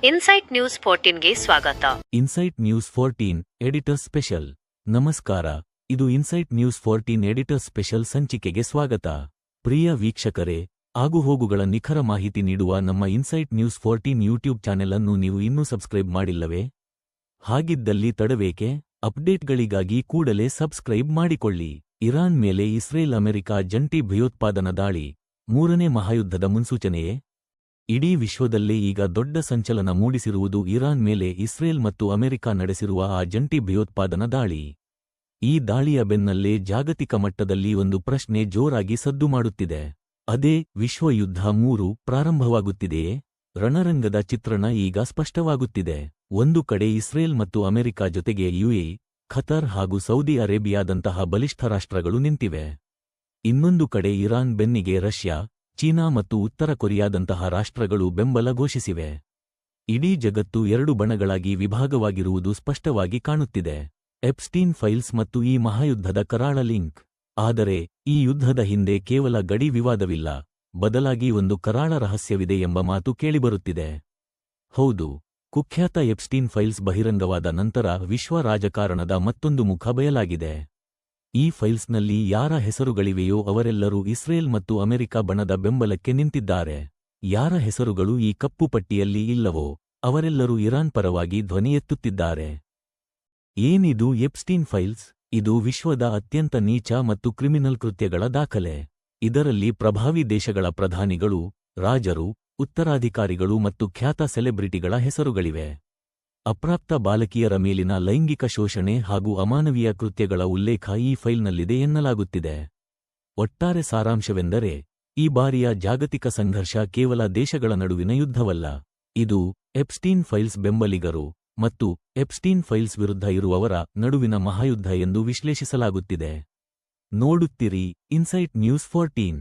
Insight news 14ಗೆ ಸ್ವಾಗತ. Insight news 14 editor special. ನಮಸ್ಕಾರ, ಇದು ಇನ್ಸೈಟ್ ನ್ಯೂಸ್ 14 ಎಡಿಟರ್ ಸ್ಪೆಷಲ್ ಸಂಚಿಕೆಗೆ ಸ್ವಾಗತ. ಪ್ರಿಯ ವೀಕ್ಷಕರೇ, ಆಗುಹೋಗುಗಳ ನಿಖರ ಮಾಹಿತಿ ನೀಡುವ ನಮ್ಮ ಇನ್ಸೈಟ್ ನ್ಯೂಸ್ 14 ಯೂಟ್ಯೂಬ್ ಚಾನೆಲ್ ಅನ್ನು ನೀವು ಇನ್ನೂ ಸಬ್ಸ್ಕ್ರೈಬ್ ಮಾಡಿಲ್ಲವೇ? ಹಾಗಿದ್ದಲ್ಲಿ ತಡಬೇಕೆ? ಅಪ್ಡೇಟ್ಗಳಿಗಾಗಿ ಕೂಡಲೇ ಸಬ್ಸ್ಕ್ರೈಬ್ ಮಾಡಿಕೊಳ್ಳಿ. ಇರಾನ್ ಮೇಲೆ ಇಸ್ರೇಲ್ ಅಮೆರಿಕ ಜಂಟಿ ಭಯೋತ್ಪಾದನಾ ದಾಳಿ, ಮೂರನೇ ಮಹಾಯುದ್ಧದ ಮುನ್ಸೂಚನೆಯೇ? ಇಡೀ ವಿಶ್ವದಲ್ಲೇ ಈಗ ದೊಡ್ಡ ಸಂಚಲನ ಮೂಡಿಸಿರುವುದು ಇರಾನ್ ಮೇಲೆ ಇಸ್ರೇಲ್ ಮತ್ತು ಅಮೆರಿಕ ನಡೆಸಿರುವ ಆ ಜಂಟಿ ಭಯೋತ್ಪಾದನಾ ದಾಳಿ. ಈ ದಾಳಿಯ ಬೆನ್ನಲ್ಲೇ ಜಾಗತಿಕ ಮಟ್ಟದಲ್ಲಿ ಒಂದು ಪ್ರಶ್ನೆ ಜೋರಾಗಿ ಸದ್ದು ಮಾಡುತ್ತಿದೆ. ಅದೇ, ವಿಶ್ವಯುದ್ಧ 3 ಪ್ರಾರಂಭವಾಗುತ್ತಿದೆಯೇ? ರಣರಂಗದ ಚಿತ್ರಣ ಈಗ ಸ್ಪಷ್ಟವಾಗುತ್ತಿದೆ. ಒಂದು ಕಡೆ ಇಸ್ರೇಲ್ ಮತ್ತು ಅಮೆರಿಕ ಜೊತೆಗೆ ಯುಎಇ, ಖತರ್ ಹಾಗೂ ಸೌದಿ ಅರೇಬಿಯಾದಂತಹ ಬಲಿಷ್ಠ ರಾಷ್ಟ್ರಗಳು ನಿಂತಿವೆ. ಇನ್ನೊಂದು ಕಡೆ ಇರಾನ್ ಬೆನ್ನಿಗೆ ರಷ್ಯಾ, ಚೀನಾ ಮತ್ತು ಉತ್ತರ ಕೊರಿಯಾದಂತಹ ರಾಷ್ಟ್ರಗಳು ಬೆಂಬಲ ಘೋಷಿಸಿವೆ. ಇಡೀ ಜಗತ್ತು ಎರಡು ಬಣಗಳಾಗಿ ವಿಭಾಗವಾಗಿರುವುದು ಸ್ಪಷ್ಟವಾಗಿ ಕಾಣುತ್ತಿದೆ. ಎಪ್ಸ್ಟೀನ್ ಫೈಲ್ಸ್ ಮತ್ತು ಈ ಮಹಾಯುದ್ಧದ ಕರಾಳ ಲಿಂಕ್. ಆದರೆ ಈ ಯುದ್ಧದ ಹಿಂದೆ ಕೇವಲ ಗಡಿ ವಿವಾದವಿಲ್ಲ, ಬದಲಾಗಿ ಒಂದು ಕರಾಳ ರಹಸ್ಯವಿದೆ ಎಂಬ ಮಾತು ಕೇಳಿಬರುತ್ತಿದೆ. ಹೌದು, ಕುಖ್ಯಾತ ಎಪ್ಸ್ಟೀನ್ ಫೈಲ್ಸ್ ಬಹಿರಂಗವಾದ ನಂತರ ವಿಶ್ವ ರಾಜಕಾರಣದ ಮತ್ತೊಂದು ಮುಖ ಬಯಲಾಗಿದೆ. ಈ ಫೈಲ್ಸ್ನಲ್ಲಿ ಯಾರ ಹೆಸರುಗಳಿವೆಯೋ ಅವರೆಲ್ಲರೂ ಇಸ್ರೇಲ್ ಮತ್ತು ಅಮೆರಿಕ ಬಣದ ಬೆಂಬಲಕ್ಕೆ ನಿಂತಿದ್ದಾರೆ. ಯಾರ ಹೆಸರುಗಳು ಈ ಕಪ್ಪು ಪಟ್ಟಿಯಲ್ಲಿ ಇಲ್ಲವೋ ಅವರೆಲ್ಲರೂ ಇರಾನ್ ಪರವಾಗಿ ಧ್ವನಿ ಎತ್ತುತ್ತಿದ್ದಾರೆ. ಏನಿದು ಎಪ್ಸ್ಟೀನ್ ಫೈಲ್ಸ್? ಇದು ವಿಶ್ವದ ಅತ್ಯಂತ ನೀಚ ಮತ್ತು ಕ್ರಿಮಿನಲ್ ಕೃತ್ಯಗಳ ದಾಖಲೆ. ಇದರಲ್ಲಿ ಪ್ರಭಾವಿ ದೇಶಗಳ ಪ್ರಧಾನಿಗಳು, ರಾಜರು, ಉತ್ತರಾಧಿಕಾರಿಗಳು ಮತ್ತು ಖ್ಯಾತ ಸೆಲೆಬ್ರಿಟಿಗಳ ಹೆಸರುಗಳಿವೆ. ಅಪ್ರಾಪ್ತ ಬಾಲಕಿಯರ ಮೇಲಿನ ಲೈಂಗಿಕ ಶೋಷಣೆ ಹಾಗೂ ಅಮಾನವೀಯ ಕೃತ್ಯಗಳ ಉಲ್ಲೇಖ ಈ ಫೈಲ್ನಲ್ಲಿದೆ ಎನ್ನಲಾಗುತ್ತಿದೆ. ಒಟ್ಟಾರೆ ಸಾರಾಂಶವೆಂದರೆ, ಈ ಬಾರಿಯ ಜಾಗತಿಕ ಸಂಘರ್ಷ ಕೇವಲ ದೇಶಗಳ ನಡುವಿನ ಯುದ್ಧವಲ್ಲ, ಇದು ಎಪ್ಸ್ಟೀನ್ ಫೈಲ್ಸ್ ಬೆಂಬಲಿಗರು ಮತ್ತು ಎಪ್ಸ್ಟೀನ್ ಫೈಲ್ಸ್ ವಿರುದ್ಧ ಇರುವವರ ನಡುವಿನ ಮಹಾಯುದ್ಧ ಎಂದು ವಿಶ್ಲೇಷಿಸಲಾಗುತ್ತಿದೆ. ನೋಡುತ್ತಿರಿ ಇನ್ಸೈಟ್ ನ್ಯೂಸ್ 14.